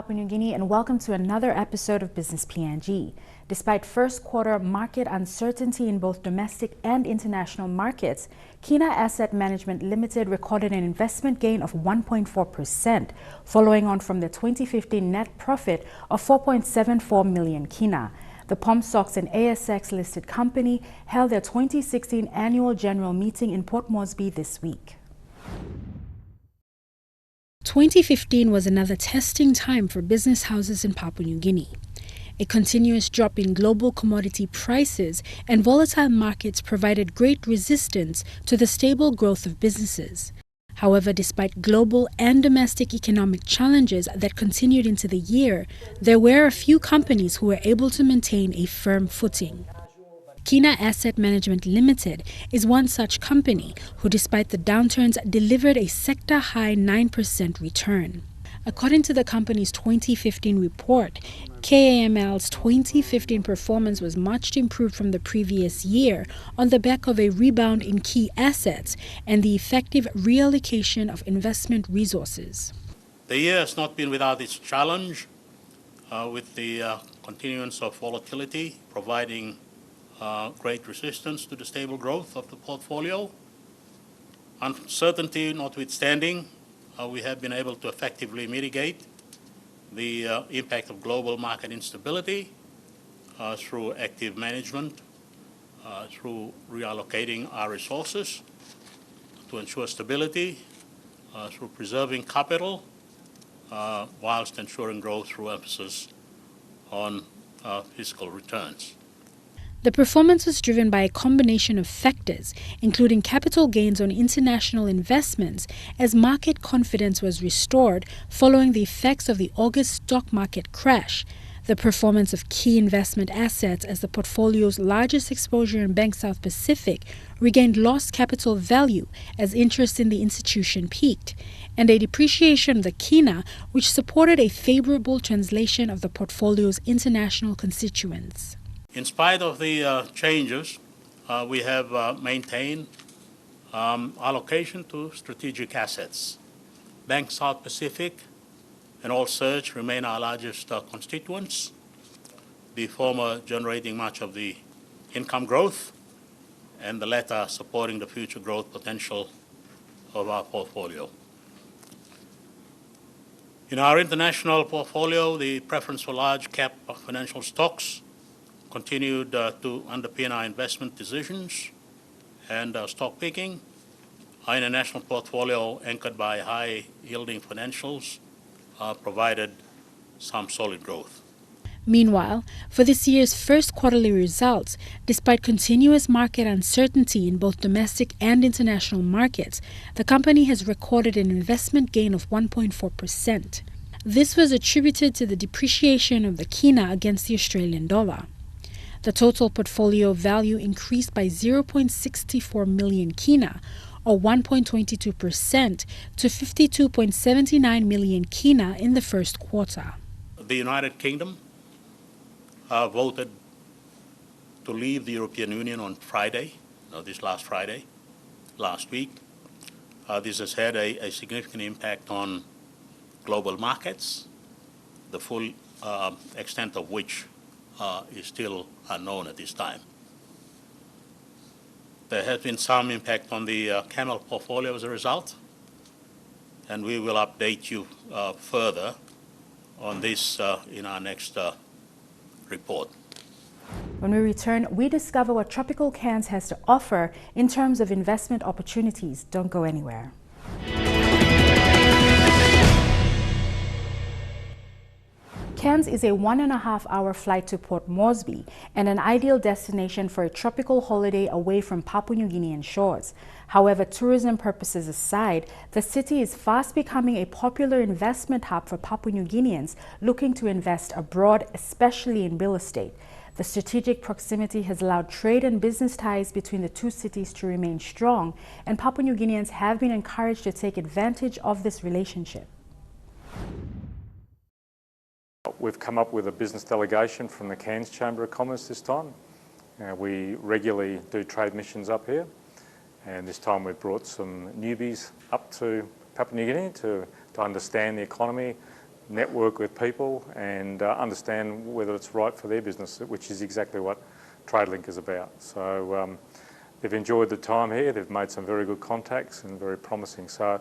Papua New Guinea, and welcome to another episode of Business PNG. Despite first quarter market uncertainty in both domestic and international markets, Kina Asset Management Limited recorded an investment gain of 1.4%, following on from the 2015 net profit of 4.74 million Kina. The POMSOX and ASX listed company held their 2016 annual general meeting in Port Moresby this week. 2015 was another testing time for business houses in Papua New Guinea. A continuous drop in global commodity prices and volatile markets provided great resistance to the stable growth of businesses. However, despite global and domestic economic challenges that continued into the year, there were a few companies who were able to maintain a firm footing. Kina Asset Management Limited is one such company who, despite the downturns, delivered a sector-high 9% return. According to the company's 2015 report, KAML's 2015 performance was much improved from the previous year on the back of a rebound in key assets and the effective reallocation of investment resources. The year has not been without its challenge, with the continuance of volatility providing great resistance to the stable growth of the portfolio. Uncertainty notwithstanding, we have been able to effectively mitigate the impact of global market instability through active management, through reallocating our resources to ensure stability, through preserving capital, whilst ensuring growth through emphasis on fiscal returns. The performance was driven by a combination of factors, including capital gains on international investments as market confidence was restored following the effects of the August stock market crash, the performance of key investment assets as the portfolio's largest exposure in Bank South Pacific regained lost capital value as interest in the institution peaked, and a depreciation of the Kina, which supported a favorable translation of the portfolio's international constituents. In spite of the changes, we have maintained allocation to strategic assets. Bank South Pacific and All Search remain our largest constituents, the former generating much of the income growth and the latter supporting the future growth potential of our portfolio. In our international portfolio, the preference for large cap financial stocks continued to underpin our investment decisions and stock picking. Our international portfolio, anchored by high-yielding financials, provided some solid growth. Meanwhile, for this year's first quarterly results, despite continuous market uncertainty in both domestic and international markets, the company has recorded an investment gain of 1.4%. This was attributed to the depreciation of the Kina against the Australian dollar. The total portfolio value increased by 0.64 million Kina, or 1.22%, to 52.79 million Kina in the first quarter. The United Kingdom voted to leave the European Union on Friday, last week. This has had a significant impact on global markets, the full extent of which is still unknown at this time. There has been some impact on the KAML portfolio as a result, and we will update you further on this in our next report. When we return, we discover what tropical Cairns has to offer in terms of investment opportunities. Don't go anywhere. Cairns is a 1.5-hour flight to Port Moresby and an ideal destination for a tropical holiday away from Papua New Guinean shores. However, tourism purposes aside, the city is fast becoming a popular investment hub for Papua New Guineans looking to invest abroad, especially in real estate. The strategic proximity has allowed trade and business ties between the two cities to remain strong, and Papua New Guineans have been encouraged to take advantage of this relationship. We've come up with a business delegation from the Cairns Chamber of Commerce this time. We regularly do trade missions up here, and this time we've brought some newbies up to Papua New Guinea to understand the economy, network with people and understand whether it's right for their business, which is exactly what Tradelink is about. So they've enjoyed the time here, they've made some very good contacts and very promising. So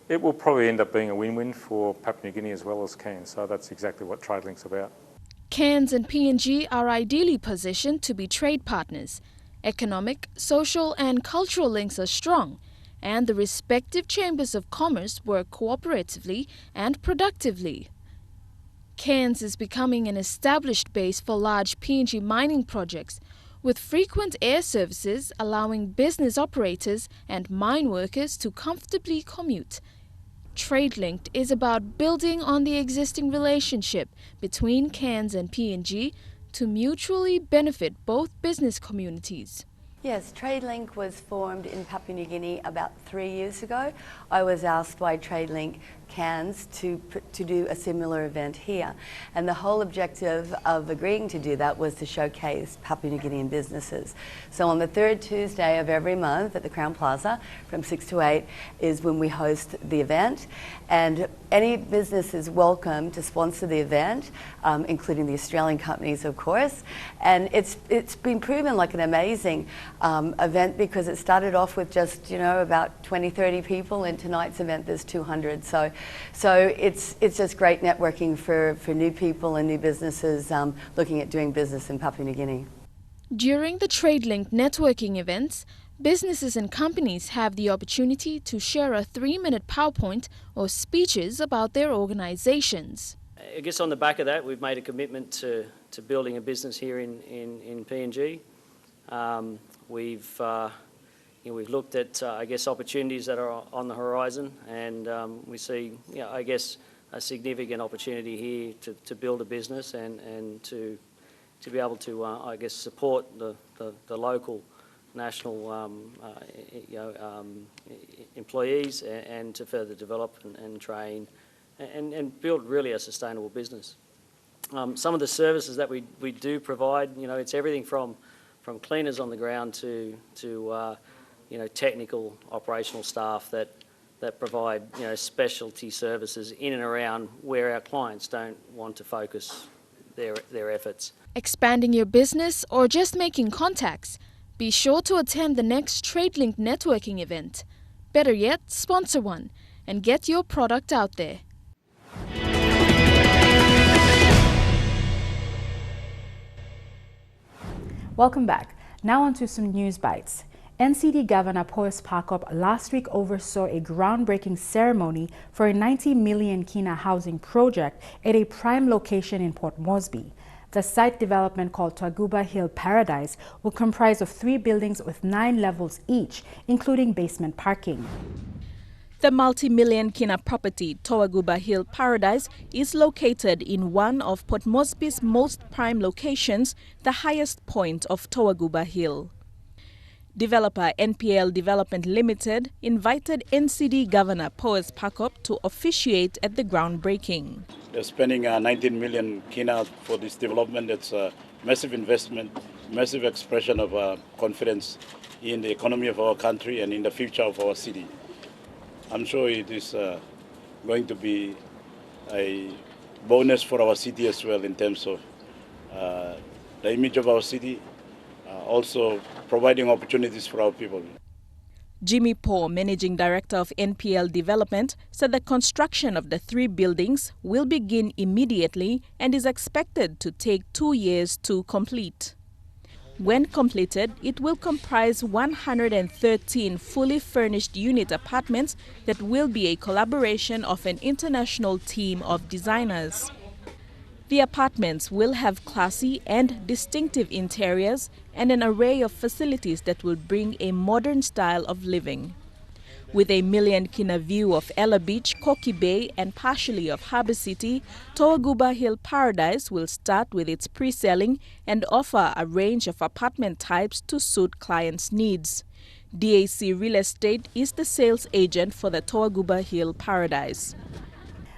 it will probably end up being a win-win for Papua New Guinea as well as Cairns. So that's exactly what Tradelink's about. Cairns and PNG are ideally positioned to be trade partners. Economic, social and cultural links are strong, and the respective chambers of commerce work cooperatively and productively. Cairns is becoming an established base for large PNG mining projects, with frequent air services allowing business operators and mine workers to comfortably commute. Tradelink is about building on the existing relationship between Cairns and PNG to mutually benefit both business communities. Yes, Tradelink was formed in Papua New Guinea about 3 years ago. I was asked by Tradelink Cairns to do a similar event here. And the whole objective of agreeing to do that was to showcase Papua New Guinean businesses. So on the third Tuesday of every month at the Crown Plaza from 6 to 8 is when we host the event. And any business is welcome to sponsor the event, including the Australian companies, of course. And it's been proven like an amazing event because it started off with just, about 20, 30 people, and tonight's event there's 200. So it's just great networking for new people and new businesses looking at doing business in Papua New Guinea. During the Tradelink networking events, businesses and companies have the opportunity to share a 3-minute PowerPoint or speeches about their organizations. I guess on the back of that, we've made a commitment to building a business here in PNG. We've looked at, opportunities that are on the horizon, and we see, a significant opportunity here to build a business and to be able to, support the local, national, employees and to further develop and train and build really a sustainable business. Some of the services that we do provide, it's everything from cleaners on the ground to technical operational staff that provide specialty services in and around where our clients don't want to focus their efforts. Expanding your business or just making contacts, be sure to attend the next Tradelink networking event. Better yet, sponsor one and get your product out there. Welcome back. Now on to some news bites. NCD Governor Poes Pakop last week oversaw a groundbreaking ceremony for a 90 million Kina housing project at a prime location in Port Moresby. The site development, called Towaguba Hill Paradise, will comprise of 3 buildings with 9 levels each, including basement parking. The multi-million Kina property, Towaguba Hill Paradise, is located in one of Port Moresby's most prime locations, the highest point of Towaguba Hill. Developer NPL Development Limited invited NCD Governor Poes Pakop to officiate at the groundbreaking. They're spending 19 million Kina for this development. It's a massive investment, massive expression of confidence in the economy of our country and in the future of our city. I'm sure it is going to be a bonus for our city as well in terms of the image of our city, also providing opportunities for our people. Jimmy Poe, Managing Director of NPL Development, said the construction of the 3 buildings will begin immediately and is expected to take 2 years to complete. When completed, it will comprise 113 fully furnished unit apartments that will be a collaboration of an international team of designers. The apartments will have classy and distinctive interiors and an array of facilities that will bring a modern style of living. With a million Kina view of Ella Beach, Koki Bay and partially of Harbour City, Towaguba Hill Paradise will start with its pre-selling and offer a range of apartment types to suit clients' needs. DAC Real Estate is the sales agent for the Towaguba Hill Paradise.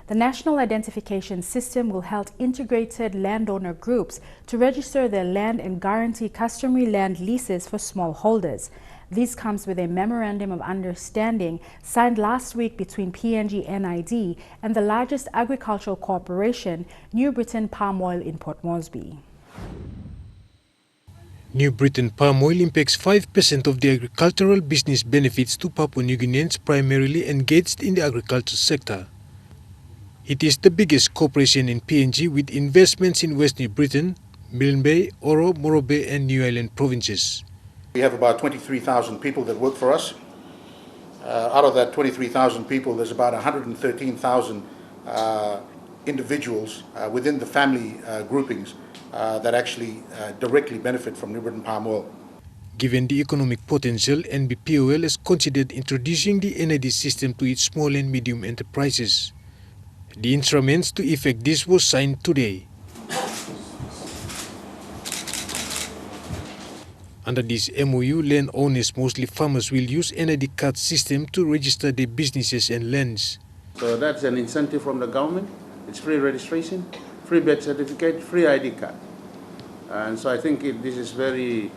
The National Identification System will help integrated landowner groups to register their land and guarantee customary land leases for smallholders. This comes with a memorandum of understanding signed last week between PNG NID and the largest agricultural corporation, New Britain Palm Oil in Port Moresby. New Britain Palm Oil impacts 5% of the agricultural business benefits to Papua New Guineans primarily engaged in the agriculture sector. It is the biggest corporation in PNG with investments in West New Britain, Milne Bay, Oro, Morobe and New Island provinces. We have about 23,000 people that work for us. Out of that 23,000 people, there's about 113,000 individuals within the family groupings that actually directly benefit from New Britain Palm Oil. Given the economic potential, NBPOL has considered introducing the NID system to its small and medium enterprises. The instruments to effect this was signed today. Under this MOU, landowners, mostly farmers, will use NID card system to register their businesses and lands. So that's an incentive from the government. It's free registration, free birth certificate, free ID card. And so I think this is very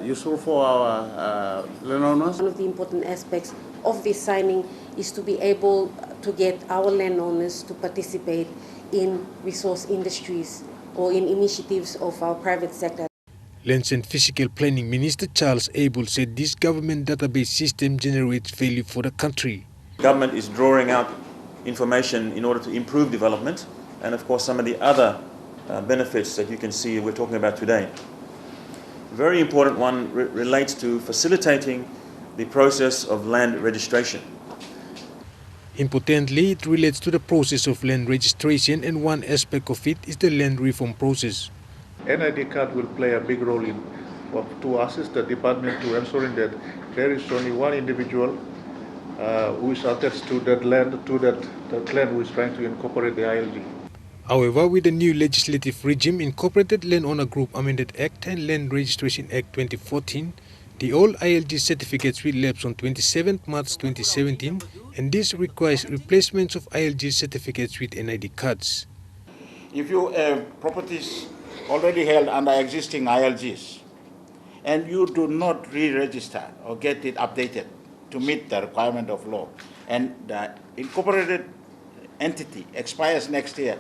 useful for our landowners. One of the important aspects of this signing is to be able to get our landowners to participate in resource industries or in initiatives of our private sector. Lands and Physical Planning Minister Charles Abel said this government database system generates value for the country. Government is drawing out information in order to improve development and of course some of the other benefits that you can see we're talking about today. A very important one relates to facilitating the process of land registration. Importantly, it relates to the process of land registration, and one aspect of it is the land reform process. NID card will play a big role to assist the department to ensuring that there is only one individual who is attached to that land, who is trying to incorporate the ILG. However, with the new legislative regime, Incorporated Landowner Group Amended Act and Land Registration Act 2014, the all ILG certificates will lapse on 27 March 2017, and this requires replacements of ILG certificates with NID cards. If you have properties already held under existing ILGs and you do not re-register or get it updated to meet the requirement of law, and the incorporated entity expires next year.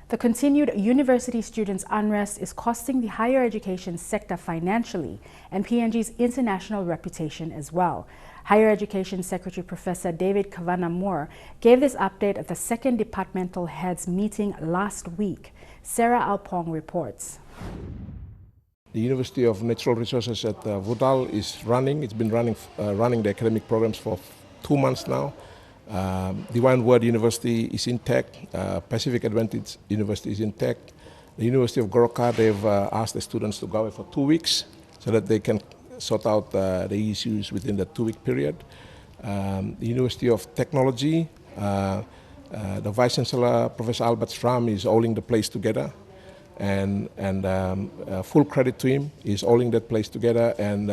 The continued university students' unrest is costing the higher education sector financially and PNG's international reputation as well. Higher Education Secretary Professor David Kavanagh Moore gave this update at the second departmental heads meeting last week. Sarah Alpong reports. The University of Natural Resources at Vudal is running. It's been running the academic programs for 2 months now. The One World University is intact. Pacific Advantage University is intact. The University of Goroka, they've asked the students to go away for 2 weeks so that they can sort out the issues within the 2-week period. The University of Technology, the Vice Chancellor, Professor Albert Stram, is holding the place together. And full credit to him. He's holding that place together. And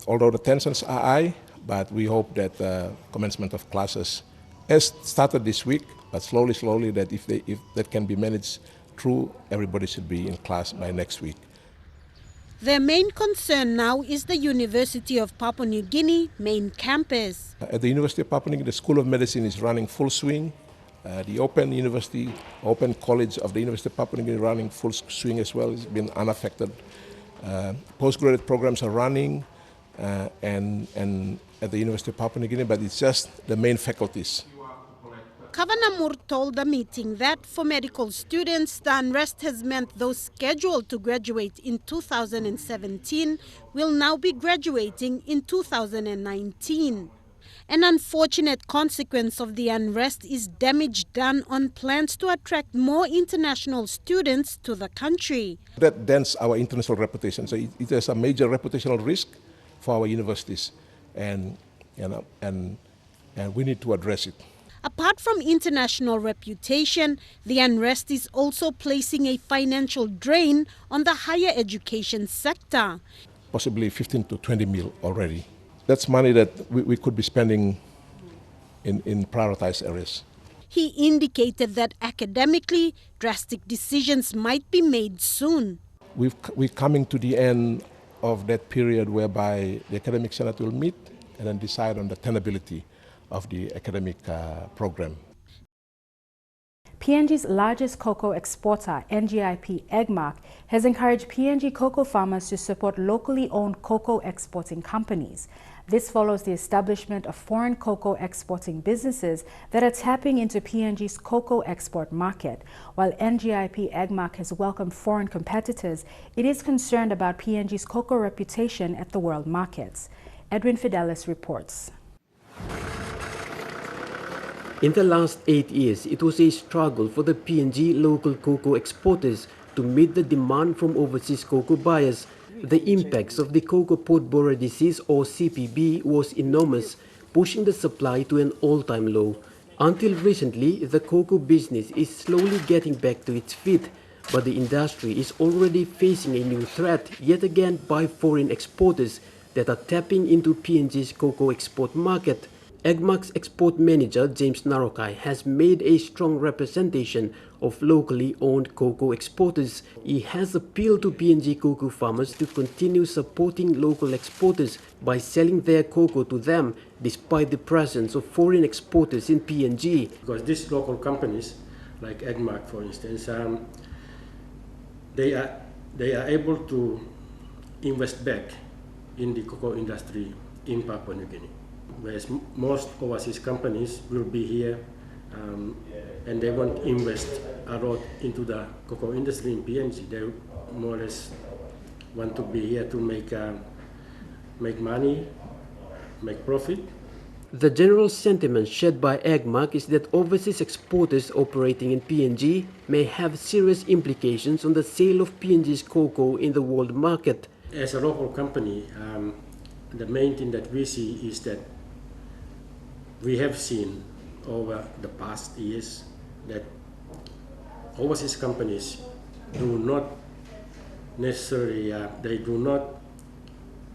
although the tensions are high, but we hope that commencement of classes has started this week, but slowly, that if that can be managed through, everybody should be in class by next week. Their main concern now is the University of Papua New Guinea main campus. At the University of Papua New Guinea, the School of Medicine is running full swing. The Open College of the University of Papua New Guinea running full swing as well. It's been unaffected. Postgraduate programs are running and at the University of Papua New Guinea, but it's just the main faculties. Kavanagh Moore told the meeting that for medical students, the unrest has meant those scheduled to graduate in 2017 will now be graduating in 2019. An unfortunate consequence of the unrest is damage done on plans to attract more international students to the country. That dents our international reputation, so it has a major reputational risk for our universities, and we need to address it. Apart from international reputation, the unrest is also placing a financial drain on the higher education sector. Possibly 15 to 20 mil already. That's money that we could be spending in prioritized areas. He indicated that academically, drastic decisions might be made soon. We're coming to the end of that period whereby the Academic Senate will meet and then decide on the tenability of the academic program. PNG's largest cocoa exporter, NGIP Egmark, has encouraged PNG cocoa farmers to support locally owned cocoa exporting companies. This follows the establishment of foreign cocoa exporting businesses that are tapping into PNG's cocoa export market. While NGIP Egmark has welcomed foreign competitors, it is concerned about PNG's cocoa reputation at the world markets. Edwin Fidelis reports. In the last 8 years, it was a struggle for the PNG local cocoa exporters to meet the demand from overseas cocoa buyers. The impacts of the cocoa pod borer disease or CPB was enormous, pushing the supply to an all-time low. Until recently, the cocoa business is slowly getting back to its feet, but the industry is already facing a new threat yet again by foreign exporters that are tapping into PNG's cocoa export market. Egmark's export manager, James Narokai, has made a strong representation of locally owned cocoa exporters. He has appealed to PNG cocoa farmers to continue supporting local exporters by selling their cocoa to them, despite the presence of foreign exporters in PNG. Because these local companies, like Egmark for instance, they are able to invest back in the cocoa industry in Papua New Guinea. Whereas most overseas companies will be here and they won't invest a lot into the cocoa industry in PNG. They more or less want to be here to make money, make profit. The general sentiment shared by Egmark is that overseas exporters operating in PNG may have serious implications on the sale of PNG's cocoa in the world market. As a local company, the main thing that we see is that we have seen over the past years that overseas companies do not necessarily they do not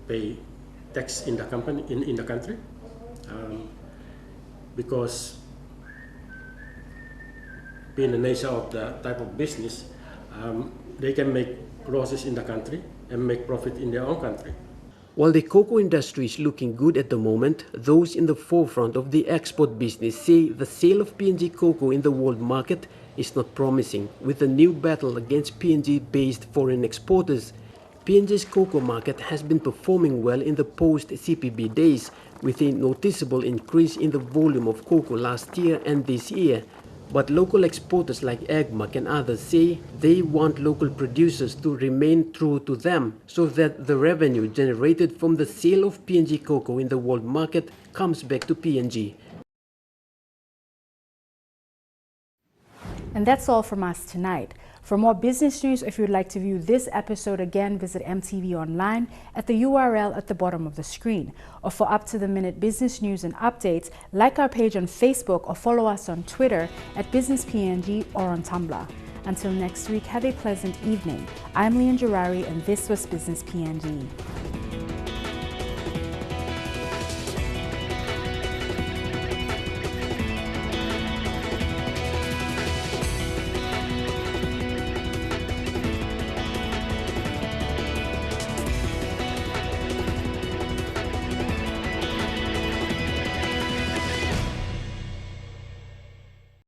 pay tax in the company in the country because being the nature of the type of business, they can make losses in the country and make profit in their own country. While the cocoa industry is looking good at the moment, those in the forefront of the export business say the sale of PNG cocoa in the world market is not promising, with a new battle against PNG-based foreign exporters. PNG's cocoa market has been performing well in the post-CPB days, with a noticeable increase in the volume of cocoa last year and this year. But local exporters like Egmark and others say they want local producers to remain true to them so that the revenue generated from the sale of PNG cocoa in the world market comes back to PNG. And that's all from us tonight. For more business news, if you'd like to view this episode again, visit MTV Online at the URL at the bottom of the screen. Or for up-to-the-minute business news and updates, like our page on Facebook or follow us on Twitter at Business PNG or on Tumblr. Until next week, have a pleasant evening. I'm Leon Gerari and this was Business PNG.